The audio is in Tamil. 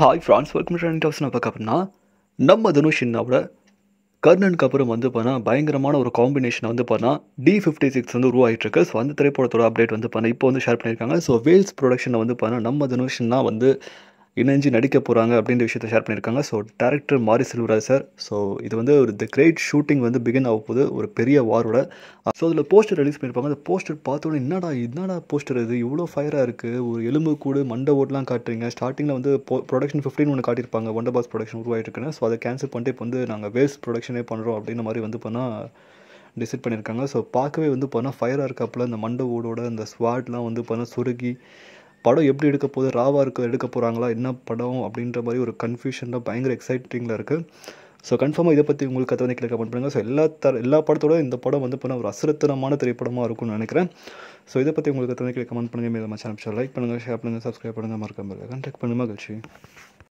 Hi friends welcome to talks. நான் பார்க்க அப்படின்னா நம்ம தனுஷ் சின்னாவோட கர்ணனுக்கு அப்புறம் வந்து பார்த்தா பயங்கரமான ஒரு காம்பினேஷன் வந்து பார்த்தா D56 வந்து உருவாகிட்டு இருக்கு. ஸோ அந்த திரைப்படத்தோட அப்டேட் வந்து பார்த்தா இப்போ வந்து ஷேர் பண்ணியிருக்காங்க. ஸோ வேல்ஸ் ப்ரொடக்ஷனில் வந்து பார்த்தா நம்ம தனுஷ்னா வந்து இணைஞ்சு நடிக்க போகிறாங்க அப்படின்ற விஷயத்தை ஷேர் பண்ணியிருக்காங்க. ஸோ டேரக்டர் மாரி செல்வராஜ் சார். ஸோ இது வந்து ஒரு தி கிரேட் ஷூட்டிங் வந்து பிகின் ஆக போகுது ஒரு பெரிய வாரோட. ஸோ அதில் போஸ்டர் ரிலீஸ் பண்ணியிருப்பாங்க. அந்த போஸ்டர் பார்த்தோன்னே என்னடா போஸ்டர் இது இவ்வளோ ஃபயராக இருக்குது, ஒரு எலும்பு கூடு மண்டை ஓட்டெலாம் காட்டுறீங்க. ஸ்டார்டிங்கில் வந்து ப்ரொடக்ஷன் 15 ஒன்று காட்டியிருப்பாங்க, ஒண்டர் பாஸ் ப்ரொடக்ஷன் உருவாகிட்டு இருக்குன்னு. ஸோ அதை கேன்சல் பண்ணிட்டு இப்போ வந்து நாங்கள் வேல்ஸ் ப்ரொடக்ஷனே பண்ணுறோம் அப்படின்ற மாதிரி வந்து பண்ணால் டிசைட் பண்ணியிருக்காங்க. ஸோ பார்க்கவே வந்து பார்த்தா ஃபயராக இருக்காப்புல அந்த மண்டை ஓடோட அந்த ஸ்வாட்லாம் வந்து பார்த்தா சுருகி படம் எப்படி எடுக்க போகுது, ராவாக எடுக்க போகிறாங்களா, என்ன படம் அப்படின்ற மாதிரி ஒரு கன்ஃபியூஷனில் பயங்கர எக்ஸைட்டிங்கில் இருக்குது. ஸோ கன்ஃபார்மாக இதை பற்றி உங்களுக்கு கதை கீழே கமெண்ட் பண்ணுங்கள். ஸோ எல்லா படத்தோட இந்த படம் வந்து பண்ண ஒரு அசுரத்தனமான திரைப்படமாக இருக்கும்னு நினைக்கிறேன். ஸோ இதை பற்றி உங்களுக்கு கதை கீழே கமெண்ட் பண்ணுங்கள். மேலே சேனல் லைக் பண்ணுங்கள், ஷேர் பண்ணுங்கள், சப்ஸ்கிரைப் பண்ணுங்கள், மறக்காம கான்டாக்ட் பண்ணுங்கள். மகிழ்ச்சி.